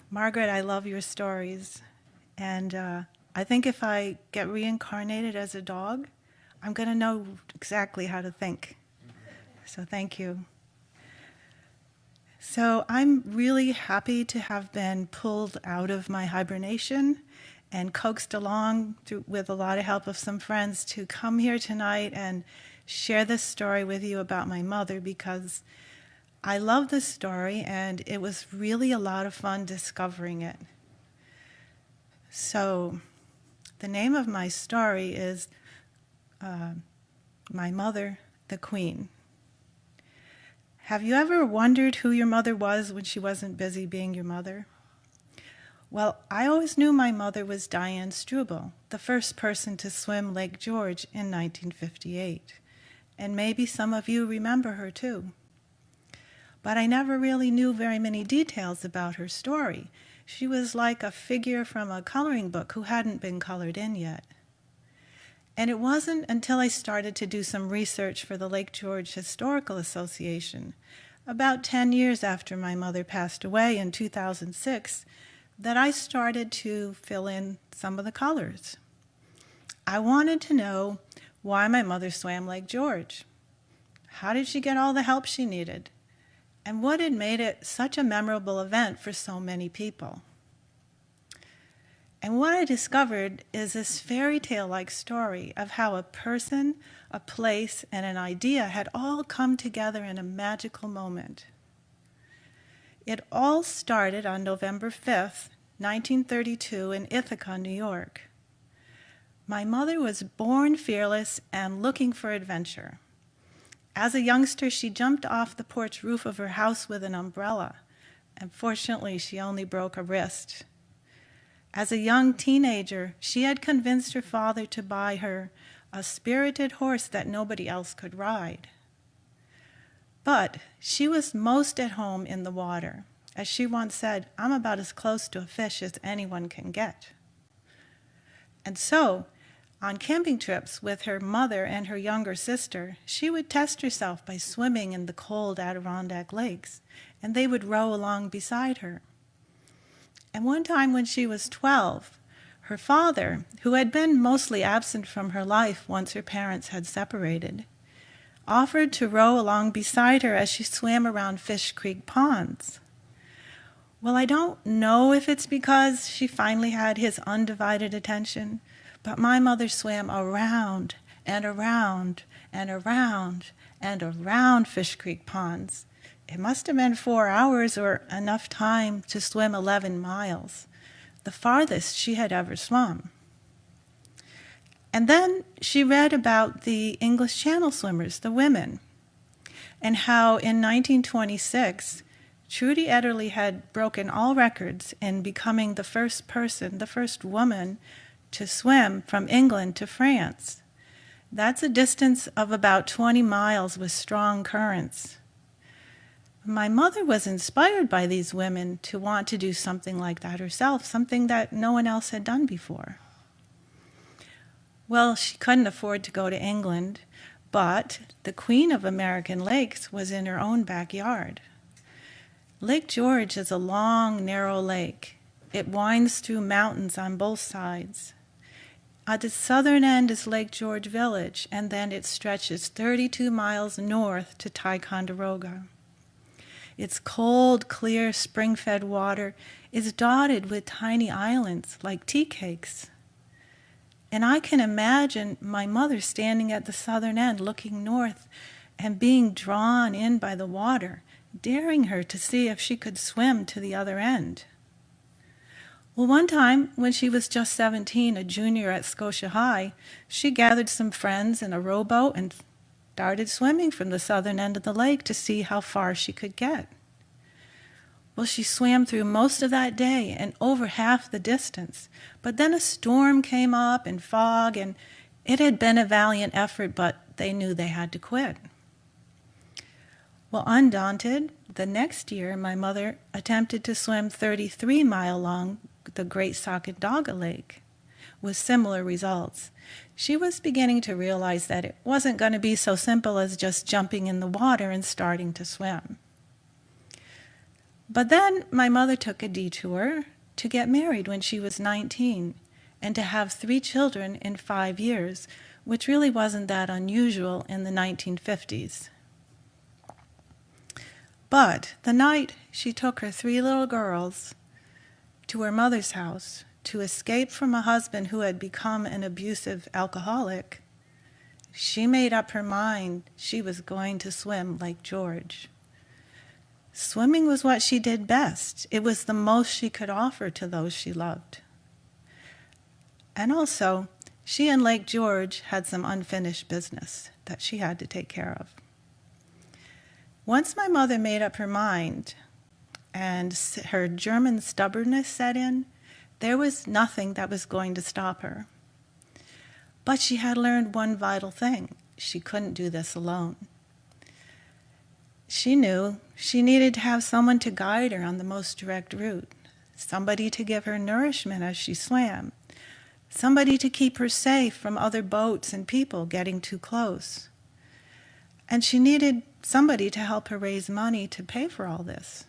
Margaret, I love your stories. And I think if I get reincarnated as a dog, I'm going to know exactly how to think. So thank you. So I'm really happy to have been pulled out of my hibernation and coaxed along with a lot of help of some friends to come here tonight and share this story with you about my mother, because I love this story and it was really a lot of fun discovering it. So the name of my story is My Mother, the Queen. Have you ever wondered who your mother was when she wasn't busy being your mother? Well, I always knew my mother was Diane Struble, the first person to swim Lake George in 1958. And maybe some of you remember her too. But I never really knew very many details about her story. She was like a figure from a coloring book who hadn't been colored in yet. And it wasn't until I started to do some research for the Lake George Historical Association, about 10 years after my mother passed away in 2006, that I started to fill in some of the colors. I wanted to know why my mother swam Lake George. How did she get all the help she needed? And what had made it such a memorable event for so many people? And what I discovered is this fairy tale-like story of how a person, a place, and an idea had all come together in a magical moment. It all started on November 5th, 1932 in Ithaca, New York. My mother was born fearless and looking for adventure. As a youngster, she jumped off the porch roof of her house with an umbrella. And fortunately, she only broke a wrist. As a young teenager, she had convinced her father to buy her a spirited horse that nobody else could ride. But she was most at home in the water. As she once said, "I'm about as close to a fish as anyone can get." And so, on camping trips with her mother and her younger sister, she would test herself by swimming in the cold Adirondack lakes, and they would row along beside her. And one time when she was 12, her father, who had been mostly absent from her life once her parents had separated, offered to row along beside her as she swam around Fish Creek ponds. Well, I don't know if it's because she finally had his undivided attention, but my mother swam around and around and around and around Fish Creek ponds. It must have been 4 hours or enough time to swim 11 miles, the farthest she had ever swum. And then she read about the English Channel swimmers, the women, and how in 1926, Trudy Ederle had broken all records in becoming the first person, the first woman, to swim from England to France. That's a distance of about 20 miles with strong currents. My mother was inspired by these women to want to do something like that herself, something that no one else had done before. Well, she couldn't afford to go to England, but the Queen of American Lakes was in her own backyard. Lake George is a long, narrow lake. It winds through mountains on both sides. At the southern end is Lake George Village, and then it stretches 32 miles north to Ticonderoga. Its cold, clear, spring-fed water is dotted with tiny islands like tea cakes. And I can imagine my mother standing at the southern end looking north and being drawn in by the water, daring her to see if she could swim to the other end. Well, one time, when she was just 17, a junior at Scotia High, she gathered some friends in a rowboat and started swimming from the southern end of the lake to see how far she could get. Well, she swam through most of that day and over half the distance, but then a storm came up and fog, and it had been a valiant effort, but they knew they had to quit. Well, undaunted, the next year my mother attempted to swim 33 miles long the Great Sacandaga Lake with similar results. She was beginning to realize that it wasn't going to be so simple as just jumping in the water and starting to swim. But then my mother took a detour to get married when she was 19 and to have 3 children in 5 years, which really wasn't that unusual in the 1950s. But the night she took her 3 little girls to her mother's house to escape from a husband who had become an abusive alcoholic, she made up her mind she was going to swim Lake George. Swimming was what she did best. It was the most she could offer to those she loved. And also, she and Lake George had some unfinished business that she had to take care of. Once my mother made up her mind and her German stubbornness set in, there was nothing that was going to stop her. But she had learned one vital thing. She couldn't do this alone. She knew she needed to have someone to guide her on the most direct route, somebody to give her nourishment as she swam, somebody to keep her safe from other boats and people getting too close. And she needed somebody to help her raise money to pay for all this.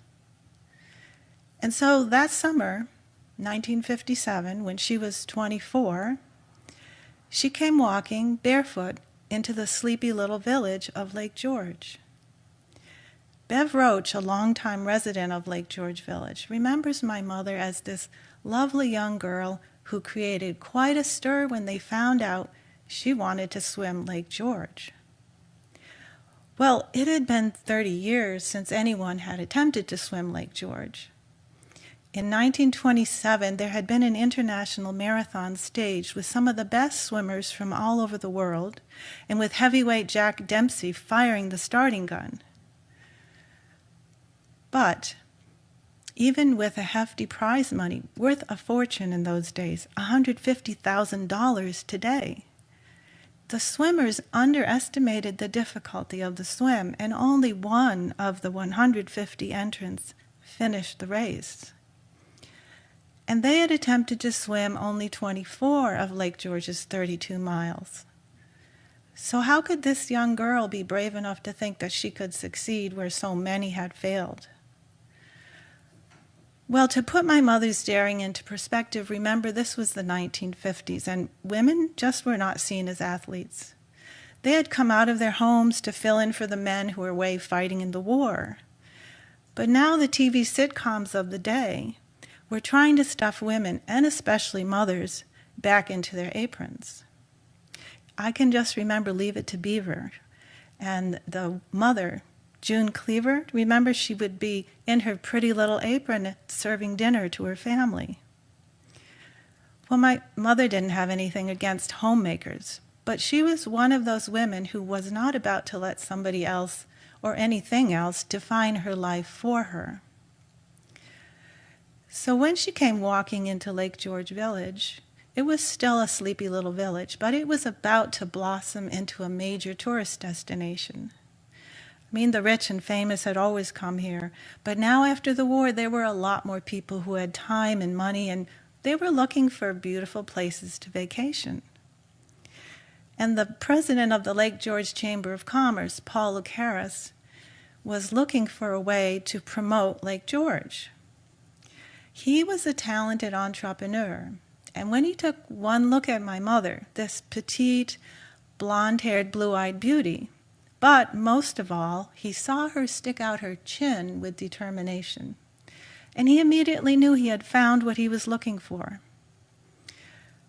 And so that summer, 1957, when she was 24, she came walking barefoot into the sleepy little village of Lake George. Bev Roach, a longtime resident of Lake George Village, remembers my mother as this lovely young girl who created quite a stir when they found out she wanted to swim Lake George. Well, it had been 30 years since anyone had attempted to swim Lake George. In 1927, there had been an international marathon staged with some of the best swimmers from all over the world, and with heavyweight Jack Dempsey firing the starting gun. But even with a hefty prize money, worth a fortune in those days, $150,000 today, the swimmers underestimated the difficulty of the swim, and only one of the 150 entrants finished the race. And they had attempted to swim only 24 of Lake George's 32 miles. So how could this young girl be brave enough to think that she could succeed where so many had failed? Well, to put my mother's daring into perspective, remember this was the 1950s, and women just were not seen as athletes. They had come out of their homes to fill in for the men who were away fighting in the war. But now the TV sitcoms of the day were trying to stuff women, and especially mothers, back into their aprons. I can just remember Leave It to Beaver, and the mother, June Cleaver, remember she would be in her pretty little apron serving dinner to her family. Well, my mother didn't have anything against homemakers, but she was one of those women who was not about to let somebody else or anything else define her life for her. So when she came walking into Lake George Village, it was still a sleepy little village, but it was about to blossom into a major tourist destination. I mean, the rich and famous had always come here, but now after the war, there were a lot more people who had time and money, and they were looking for beautiful places to vacation. And the president of the Lake George Chamber of Commerce, Paul Lucaris, was looking for a way to promote Lake George. He was a talented entrepreneur, and when he took one look at my mother, this petite, blonde-haired, blue-eyed beauty, but most of all, he saw her stick out her chin with determination, and he immediately knew he had found what he was looking for.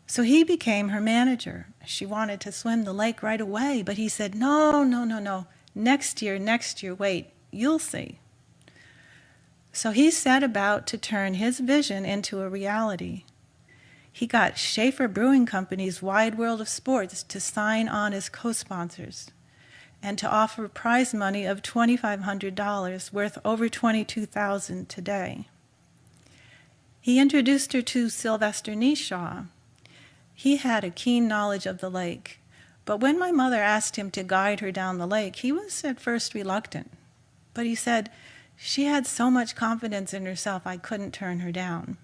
So he became her manager. She wanted to swim the lake right away, but he said, no, next year, wait, you'll see. So he set about to turn his vision into a reality. He got Schaefer Brewing Company's Wide World of Sports to sign on as co-sponsors and to offer prize money of $2,500, worth over $22,000 today. He introduced her to Sylvester Nishaw. He had a keen knowledge of the lake, but when my mother asked him to guide her down the lake, he was at first reluctant. But he said, she had so much confidence in herself, I couldn't turn her down.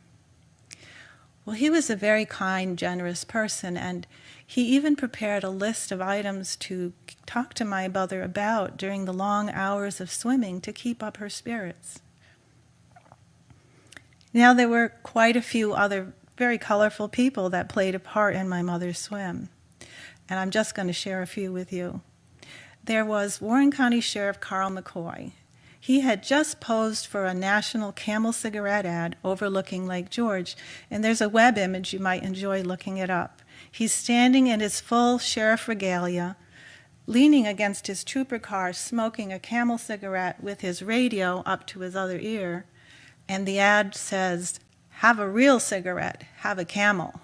Well, he was a very kind, generous person, and he even prepared a list of items to talk to my mother about during the long hours of swimming to keep up her spirits. Now, there were quite a few other very colorful people that played a part in my mother's swim, and I'm just going to share a few with you. There was Warren County Sheriff Carl McCoy. He had just posed for a national Camel cigarette ad overlooking Lake George, and there's a web image you might enjoy looking it up. He's standing in his full sheriff regalia, leaning against his trooper car, smoking a Camel cigarette with his radio up to his other ear, and the ad says, "Have a real cigarette, have a Camel."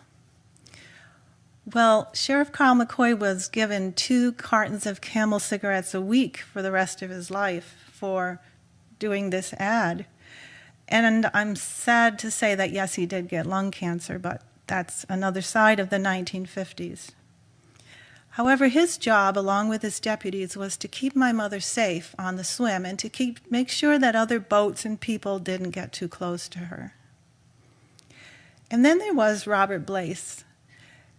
Well, Sheriff Carl McCoy was given 2 cartons of Camel cigarettes a week for the rest of his life for doing this ad. And I'm sad to say that, yes, he did get lung cancer, but that's another side of the 1950s. However, his job, along with his deputies, was to keep my mother safe on the swim and to make sure that other boats and people didn't get too close to her. And then there was Robert Blaise.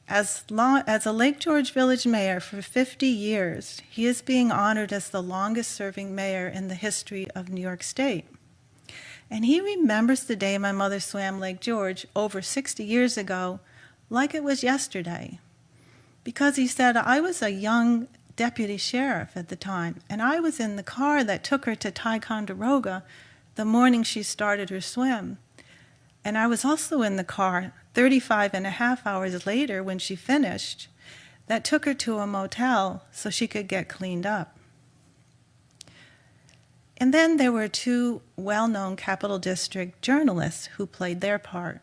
As a Lake George Village mayor for 50 years, he is being honored as the longest-serving mayor in the history of New York State. And he remembers the day my mother swam Lake George over 60 years ago like it was yesterday. Because he said, I was a young deputy sheriff at the time, and I was in the car that took her to Ticonderoga the morning she started her swim. And I was also in the car 35 and a half hours later when she finished that took her to a motel so she could get cleaned up. And then there were 2 well-known Capital District journalists who played their part.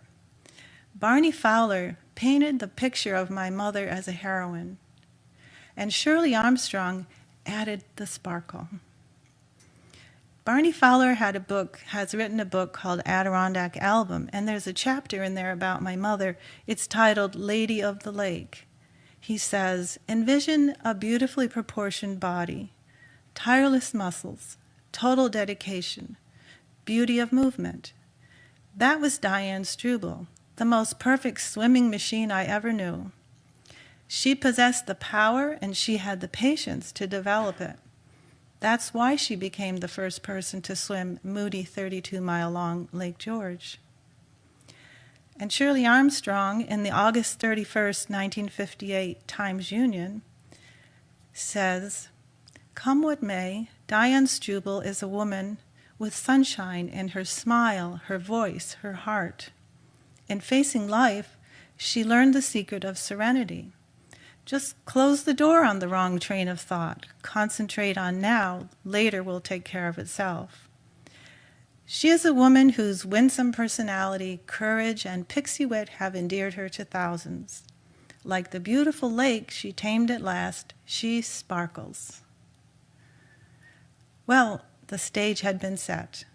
Barney Fowler painted the picture of my mother as a heroine, and Shirley Armstrong added the sparkle. Barney Fowler has written a book called Adirondack Album, and there's a chapter in there about my mother. It's titled Lady of the Lake. He says, envision a beautifully proportioned body, tireless muscles, total dedication, beauty of movement. That was Diane Struble, the most perfect swimming machine I ever knew. She possessed the power and she had the patience to develop it. That's why she became the first person to swim moody 32-mile-long Lake George. And Shirley Armstrong, in the August 31st, 1958 Times-Union, says, come what may, Diane Struble is a woman with sunshine in her smile, her voice, her heart. In facing life, she learned the secret of serenity. Just close the door on the wrong train of thought. Concentrate on now. Later will take care of itself. She is a woman whose winsome personality, courage, and pixie wit have endeared her to thousands. Like the beautiful lake she tamed at last, she sparkles. Well, the stage had been set.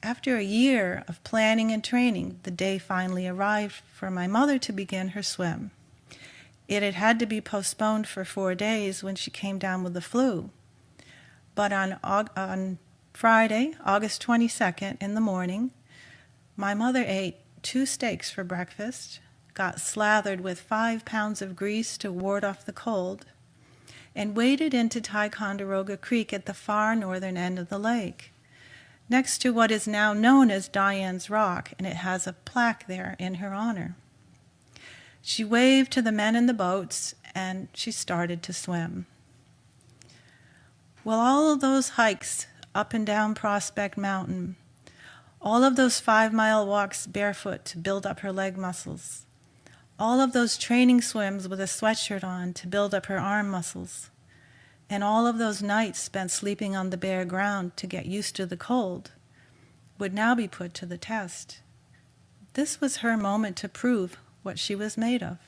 After a year of planning and training, the day finally arrived for my mother to begin her swim. It had had to be postponed for 4 days when she came down with the flu. But on Friday, August 22nd, in the morning, my mother ate 2 steaks for breakfast, got slathered with 5 pounds of grease to ward off the cold, and waded into Ticonderoga Creek at the far northern end of the lake, next to what is now known as Diane's Rock, and it has a plaque there in her honor. She waved to the men in the boats, and she started to swim. Well, all of those hikes up and down Prospect Mountain, all of those 5-mile walks barefoot to build up her leg muscles, all of those training swims with a sweatshirt on to build up her arm muscles, and all of those nights spent sleeping on the bare ground to get used to the cold would now be put to the test. This was her moment to prove what she was made of.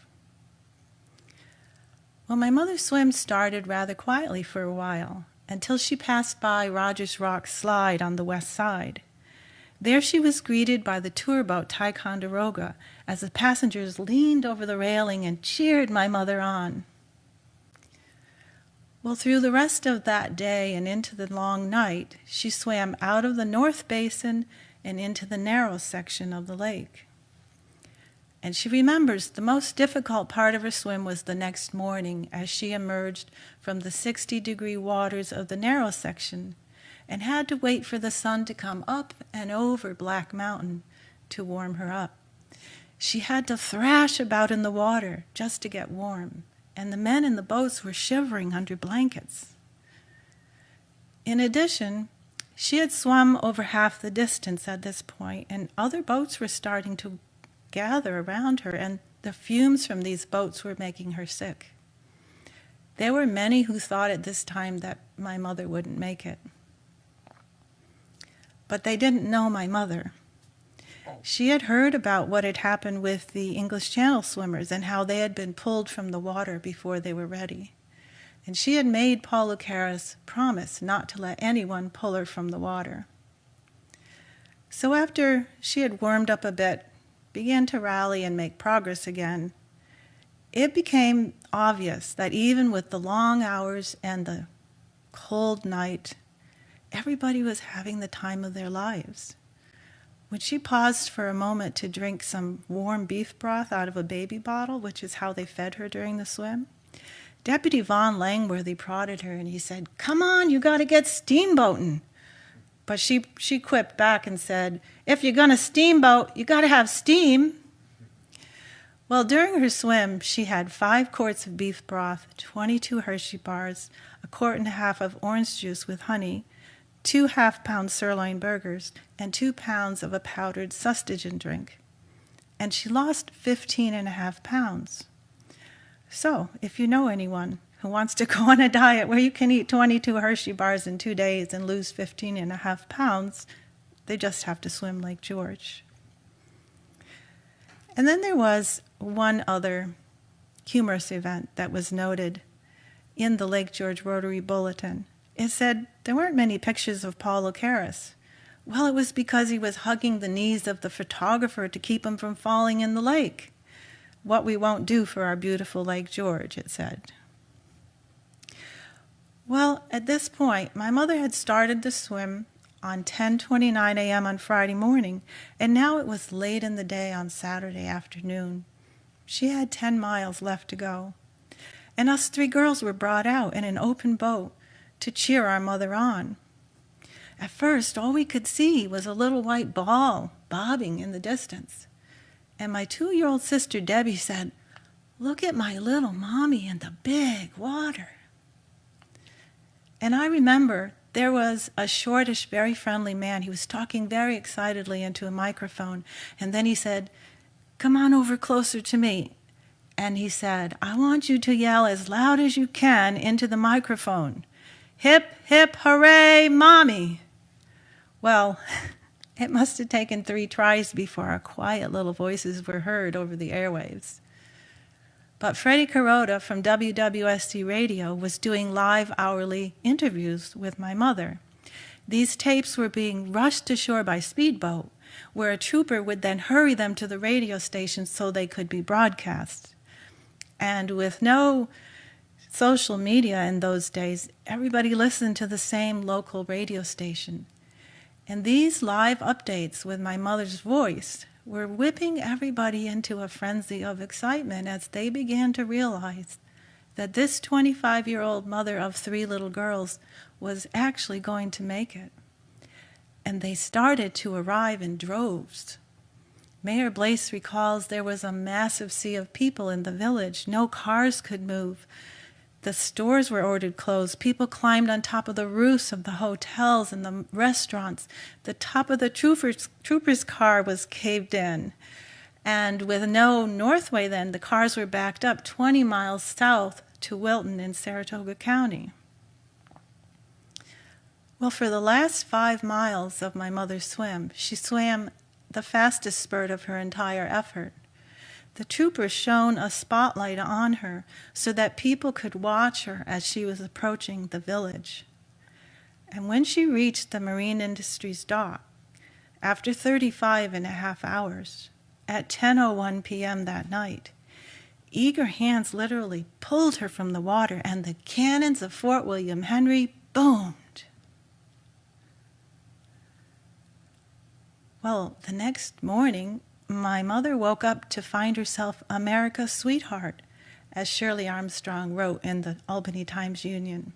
Well, my mother's swim started rather quietly for a while, until she passed by Rogers Rock Slide on the west side. There she was greeted by the tour boat Ticonderoga as the passengers leaned over the railing and cheered my mother on. Well, through the rest of that day and into the long night, she swam out of the North Basin and into the narrow section of the lake. And she remembers the most difficult part of her swim was the next morning as she emerged from the 60-degree waters of the narrow section and had to wait for the sun to come up and over Black Mountain to warm her up. She had to thrash about in the water just to get warm, and the men in the boats were shivering under blankets. In addition, she had swum over half the distance at this point, and other boats were starting to gather around her, and the fumes from these boats were making her sick. There were many who thought at this time that my mother wouldn't make it. But they didn't know my mother. She had heard about what had happened with the English Channel swimmers and how they had been pulled from the water before they were ready. And she had made Paul Lucaris promise not to let anyone pull her from the water. So after she had warmed up a bit, began to rally and make progress again, it became obvious that even with the long hours and the cold night, everybody was having the time of their lives. When she paused for a moment to drink some warm beef broth out of a baby bottle, which is how they fed her during the swim, Deputy Von Langworthy prodded her and he said, "Come on, you got to get steamboating." But she quipped back and said, "If you're going to steamboat, you got to have steam." Well, during her swim, she had 5 quarts of beef broth, 22 Hershey bars, a quart and a half of orange juice with honey, 2 half-pound sirloin burgers, and 2 pounds of a powdered sustagen drink. And she lost 15.5 pounds. So, if you know anyone who wants to go on a diet where you can eat 22 Hershey bars in 2 days and lose 15.5 pounds, they just have to swim Lake George. And then there was one other humorous event that was noted in the Lake George Rotary Bulletin. It said there weren't many pictures of Paul Lucaris. Well, it was because he was hugging the knees of the photographer to keep him from falling in the lake. What we won't do for our beautiful Lake George, it said. Well, at this point, my mother had started to swim on 10:29 a.m. on Friday morning, and now it was late in the day on Saturday afternoon. She had 10 miles left to go. And us 3 girls were brought out in an open boat to cheer our mother on. At first, all we could see was a little white ball bobbing in the distance. And my 2-year-old sister Debbie said, "Look at my little mommy in the big water." And I remember there was a shortish, very friendly man. He was talking very excitedly into a microphone. And then he said, "Come on over closer to me." And he said, "I want you to yell as loud as you can into the microphone. Hip, hip, hooray, Mommy." Well, it must have taken 3 tries before our quiet little voices were heard over the airwaves. But Freddie Kuroda from WWSD Radio was doing live hourly interviews with my mother. These tapes were being rushed to shore by speedboat, where a trooper would then hurry them to the radio station so they could be broadcast. And with no social media in those days, everybody listened to the same local radio station. And these live updates with my mother's voice were whipping everybody into a frenzy of excitement as they began to realize that this 25-year-old mother of 3 little girls was actually going to make it. And they started to arrive in droves. Mayor Blaise recalls there was a massive sea of people in the village. No cars could move. The stores were ordered closed. People climbed on top of the roofs of the hotels and the restaurants. The top of the trooper's car was caved in. And with no Northway then, the cars were backed up 20 miles south to Wilton in Saratoga County. Well, for the last 5 miles of my mother's swim, she swam the fastest spurt of her entire effort. The troopers shone a spotlight on her so that people could watch her as she was approaching the village. And when she reached the Marine Industries dock, after 35.5 hours, at 10:01 p.m. that night, eager hands literally pulled her from the water, and the cannons of Fort William Henry boomed. Well, the next morning, my mother woke up to find herself America's sweetheart, as Shirley Armstrong wrote in the Albany Times-Union.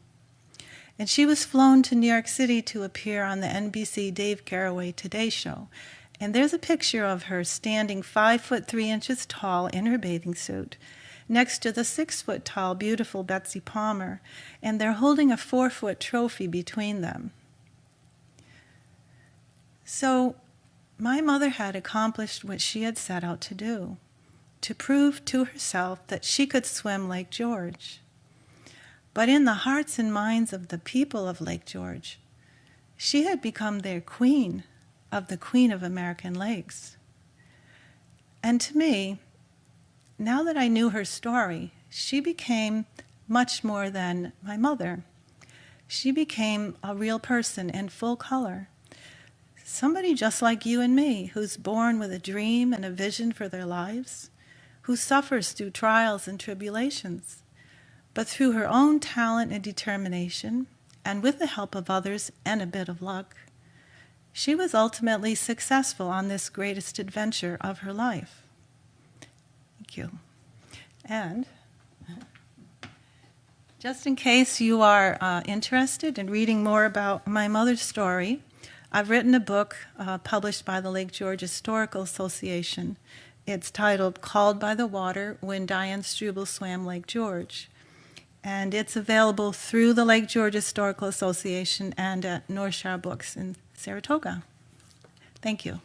And she was flown to New York City to appear on the NBC Dave Garroway Today Show. And there's a picture of her standing 5'3" tall in her bathing suit next to the 6 tall, beautiful Betsy Palmer, and they're holding a 4 trophy between them. So my mother had accomplished what she had set out to do, to prove to herself that she could swim Lake George. But in the hearts and minds of the people of Lake George, she had become their queen of the Queen of American Lakes. And to me, now that I knew her story, she became much more than my mother. She became a real person in full color. Somebody just like you and me, who's born with a dream and a vision for their lives, who suffers through trials and tribulations, but through her own talent and determination, and with the help of others and a bit of luck, she was ultimately successful on this greatest adventure of her life. Thank you. And just in case you are interested in reading more about my mother's story, I've written a book published by the Lake George Historical Association. It's titled Called by the Water, When Diane Struble Swam Lake George. And it's available through the Lake George Historical Association and at North Shore Books in Saratoga. Thank you.